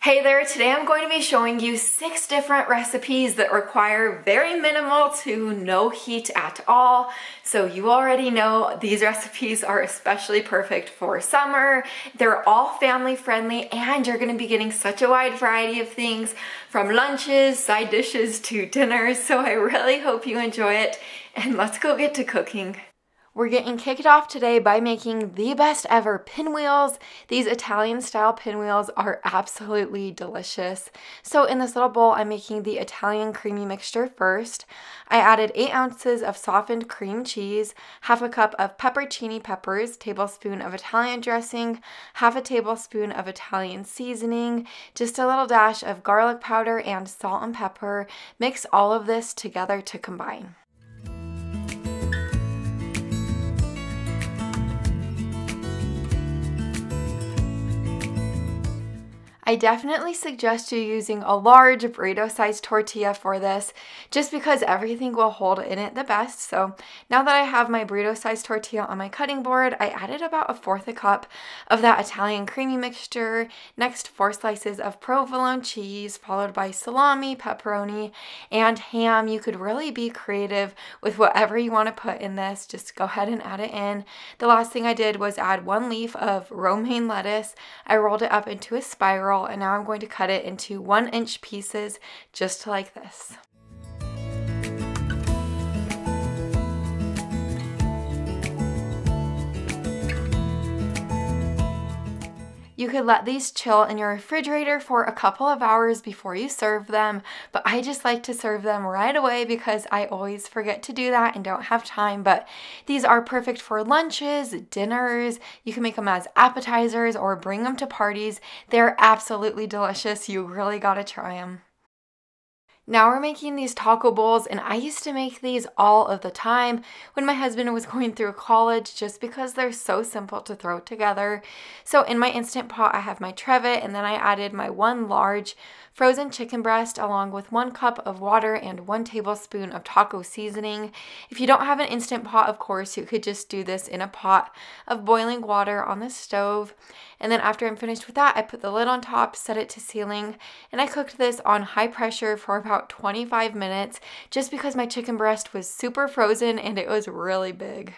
Hey there, today I'm going to be showing you 6 different recipes that require very minimal to no heat at all. So you already know these recipes are especially perfect for summer. They're all family friendly and you're going to be getting such a wide variety of things from lunches, side dishes to dinners. So I really hope you enjoy it and let's go get to cooking. We're getting kicked off today by making the best ever pinwheels. These Italian style pinwheels are absolutely delicious. So in this little bowl, I'm making the Italian creamy mixture first. I added 8 ounces of softened cream cheese, half a cup of pepperoncini peppers, tablespoon of Italian dressing, half a tablespoon of Italian seasoning, just a little dash of garlic powder and salt and pepper. Mix all of this together to combine. I definitely suggest you using a large burrito-sized tortilla for this, just because everything will hold in it the best. So now that I have my burrito-sized tortilla on my cutting board, I added about 1/4 cup of that Italian creamy mixture. Next, 4 slices of provolone cheese, followed by salami, pepperoni, and ham. You could really be creative with whatever you want to put in this. Just go ahead and add it in. The last thing I did was add 1 leaf of romaine lettuce. I rolled it up into a spiral. And now I'm going to cut it into 1-inch pieces just like this. You could let these chill in your refrigerator for a couple of hours before you serve them, but I just like to serve them right away because I always forget to do that and don't have time. But these are perfect for lunches, dinners. You can make them as appetizers or bring them to parties. They're absolutely delicious. You really gotta try them. Now we're making these taco bowls, and I used to make these all of the time when my husband was going through college just because they're so simple to throw together. So in my Instant Pot, I have my trivet, and then I added my 1 large frozen chicken breast along with 1 cup of water and 1 tablespoon of taco seasoning. If you don't have an Instant Pot, of course, you could just do this in a pot of boiling water on the stove. And then after I'm finished with that, I put the lid on top, set it to sealing, and I cooked this on high pressure for about 25 minutes just because my chicken breast was super frozen and it was really big.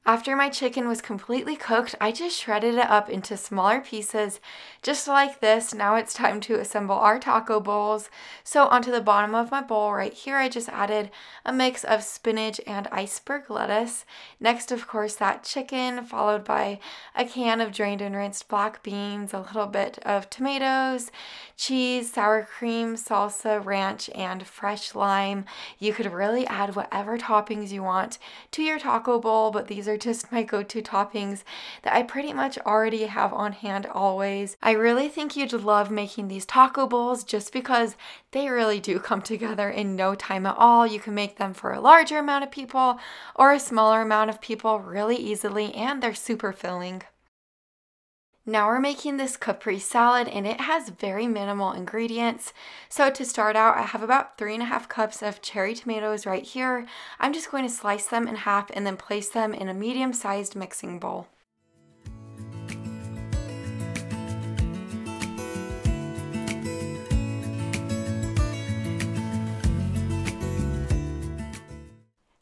After my chicken was completely cooked, I just shredded it up into smaller pieces, just like this. Now it's time to assemble our taco bowls. So onto the bottom of my bowl right here, I just added a mix of spinach and iceberg lettuce. Next, of course, that chicken, followed by a can of drained and rinsed black beans, a little bit of tomatoes, cheese, sour cream, salsa, ranch, and fresh lime. You could really add whatever toppings you want to your taco bowl, but these are just my go-to toppings that I pretty much already have on hand always. I really think you'd love making these taco bowls just because they really do come together in no time at all. You can make them for a larger amount of people or a smaller amount of people really easily, and they're super filling. Now we're making this Caprese salad, and it has very minimal ingredients. So to start out, I have about 3.5 cups of cherry tomatoes right here. I'm just going to slice them in half and then place them in a medium-sized mixing bowl.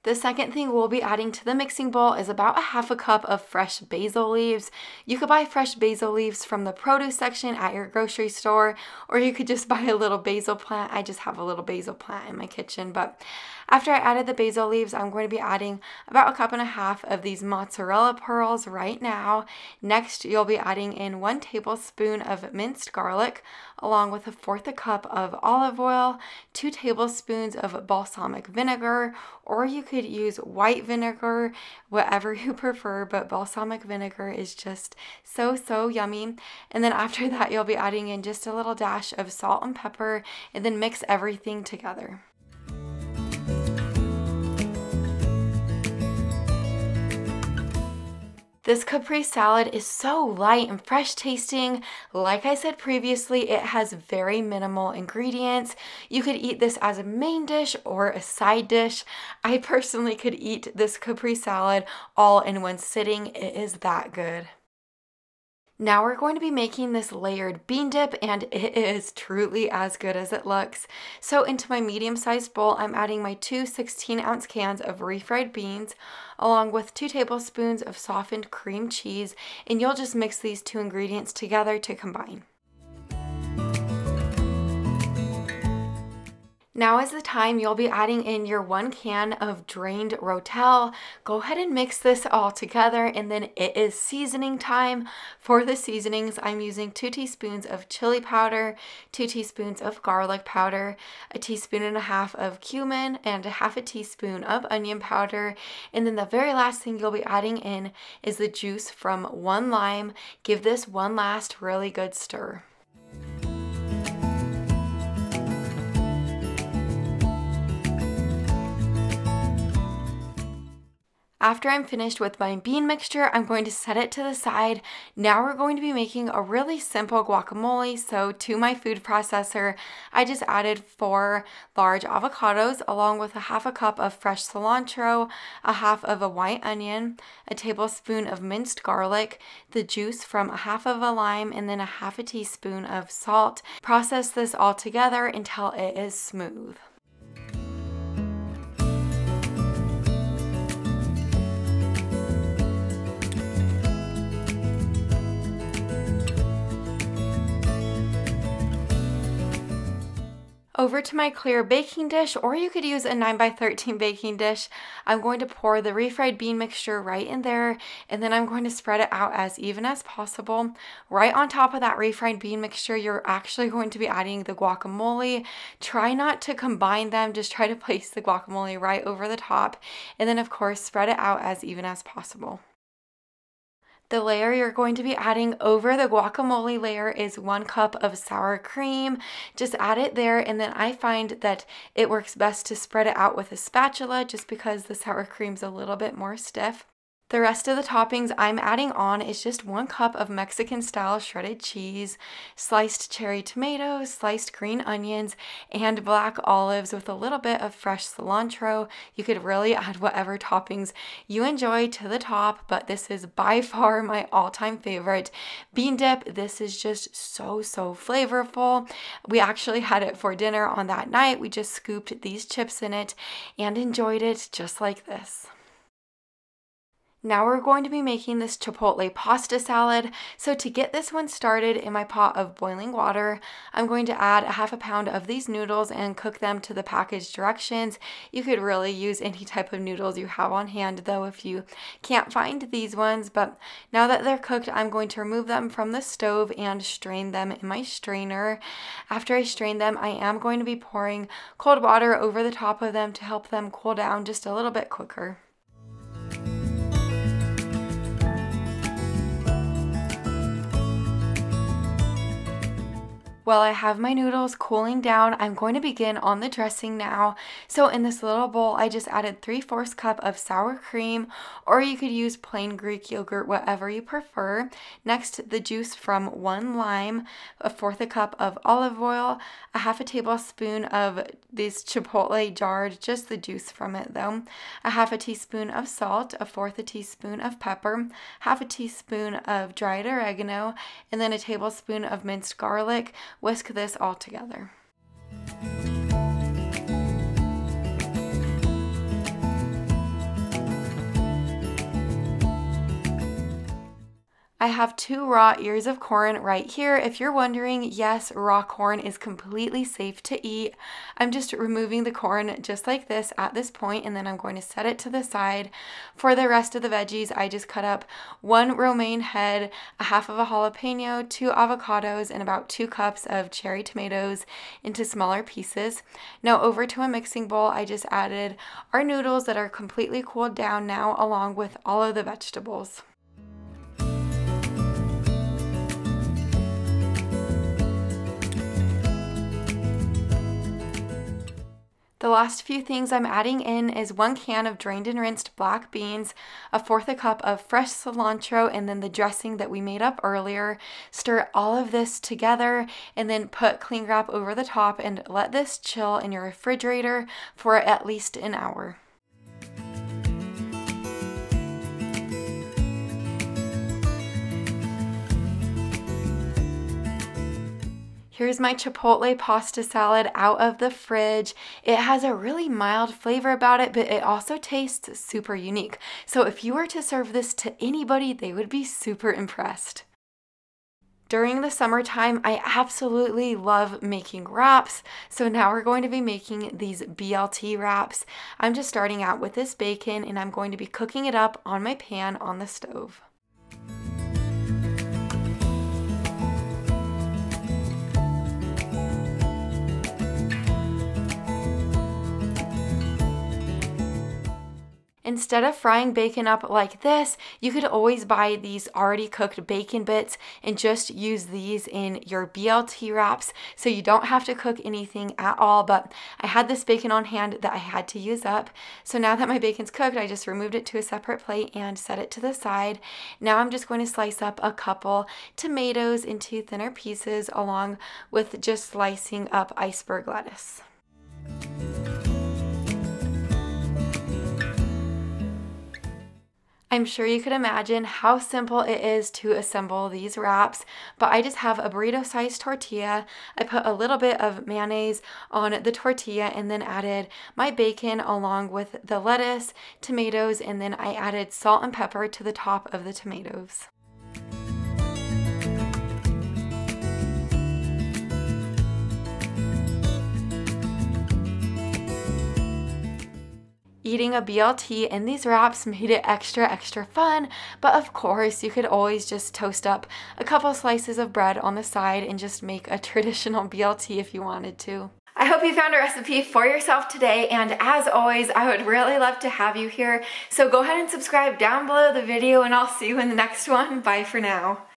The second thing we'll be adding to the mixing bowl is about 1/2 cup of fresh basil leaves. You could buy fresh basil leaves from the produce section at your grocery store, or you could just buy a little basil plant. I just have a little basil plant in my kitchen. But after I added the basil leaves, I'm going to be adding about 1.5 cups of these mozzarella pearls right now. Next, you'll be adding in 1 tablespoon of minced garlic, along with 1/4 cup of olive oil, 2 tablespoons of balsamic vinegar, or you could use white vinegar, whatever you prefer, but balsamic vinegar is just so yummy. And then after that, you'll be adding in just a little dash of salt and pepper, and then mix everything together. This Caprese salad is so light and fresh tasting. Like I said previously, it has very minimal ingredients. You could eat this as a main dish or a side dish. I personally could eat this Caprese salad all in one sitting. It is that good. Now we're going to be making this layered bean dip, and it is truly as good as it looks. So into my medium-sized bowl, I'm adding my two 16-ounce cans of refried beans, along with 2 tablespoons of softened cream cheese, and you'll just mix these two ingredients together to combine. Now is the time you'll be adding in your 1 can of drained Rotel. Go ahead and mix this all together, and then it is seasoning time. For the seasonings, I'm using 2 teaspoons of chili powder, 2 teaspoons of garlic powder, a teaspoon and a half of cumin, and a half a teaspoon of onion powder. And then the very last thing you'll be adding in is the juice from 1 lime. Give this one last really good stir. After I'm finished with my bean mixture, I'm going to set it to the side. Now we're going to be making a really simple guacamole. So to my food processor, I just added 4 large avocados along with a half a cup of fresh cilantro, a half of a white onion, a tablespoon of minced garlic, the juice from a half of a lime, and then a half a teaspoon of salt. Process this all together until it is smooth. Over to my clear baking dish, or you could use a 9x13 baking dish. I'm going to pour the refried bean mixture right in there, and then I'm going to spread it out as even as possible. Right on top of that refried bean mixture, you're actually going to be adding the guacamole. Try not to combine them, just try to place the guacamole right over the top, and then of course spread it out as even as possible. The layer you're going to be adding over the guacamole layer is 1 cup of sour cream. Just add it there, and then I find that it works best to spread it out with a spatula just because the sour cream's a little bit more stiff. The rest of the toppings I'm adding on is just 1 cup of Mexican-style shredded cheese, sliced cherry tomatoes, sliced green onions, and black olives with a little bit of fresh cilantro. You could really add whatever toppings you enjoy to the top, but this is by far my all-time favorite bean dip. This is just so flavorful. We actually had it for dinner on that night. We just scooped these chips in it and enjoyed it just like this. Now we're going to be making this Chipotle pasta salad. So to get this one started in my pot of boiling water, I'm going to add a half a pound of these noodles and cook them to the package directions. You could really use any type of noodles you have on hand though if you can't find these ones, but now that they're cooked, I'm going to remove them from the stove and strain them in my strainer. After I strain them, I am going to be pouring cold water over the top of them to help them cool down just a little bit quicker. While I have my noodles cooling down, I'm going to begin on the dressing now. So in this little bowl, I just added 3/4 cup of sour cream, or you could use plain Greek yogurt, whatever you prefer. Next, the juice from 1 lime, 1/4 cup of olive oil, a half a tablespoon of this Chipotle jarred, just the juice from it though, a half a teaspoon of salt, 1/4 teaspoon of pepper, half a teaspoon of dried oregano, and then a tablespoon of minced garlic. Whisk this all together. I have 2 raw ears of corn right here. If you're wondering, yes, raw corn is completely safe to eat. I'm just removing the corn just like this at this point, and then I'm going to set it to the side. For the rest of the veggies, I just cut up 1 romaine head, a half of a jalapeno, 2 avocados, and about 2 cups of cherry tomatoes into smaller pieces. Now over to a mixing bowl, I just added our noodles that are completely cooled down now, along with all of the vegetables. The last few things I'm adding in is 1 can of drained and rinsed black beans, 1/4 cup of fresh cilantro, and then the dressing that we made up earlier. Stir all of this together and then put cling wrap over the top and let this chill in your refrigerator for at least an hour. Here's my Chipotle pasta salad out of the fridge. It has a really mild flavor about it, but it also tastes super unique. So if you were to serve this to anybody, they would be super impressed. During the summertime, I absolutely love making wraps. So now we're going to be making these BLT wraps. I'm just starting out with this bacon and I'm going to be cooking it up on my pan on the stove. Instead of frying bacon up like this, you could always buy these already cooked bacon bits and just use these in your BLT wraps so you don't have to cook anything at all. But I had this bacon on hand that I had to use up. So now that my bacon's cooked, I just removed it to a separate plate and set it to the side. Now I'm just going to slice up a couple tomatoes into thinner pieces along with just slicing up iceberg lettuce. I'm sure you could imagine how simple it is to assemble these wraps, but I just have a burrito-sized tortilla. I put a little bit of mayonnaise on the tortilla and then added my bacon along with the lettuce, tomatoes, and then I added salt and pepper to the top of the tomatoes. Eating a BLT in these wraps made it extra fun, but of course you could always just toast up a couple slices of bread on the side and just make a traditional BLT if you wanted to. I hope you found a recipe for yourself today, and as always, I would really love to have you here. So go ahead and subscribe down below the video and I'll see you in the next one. Bye for now.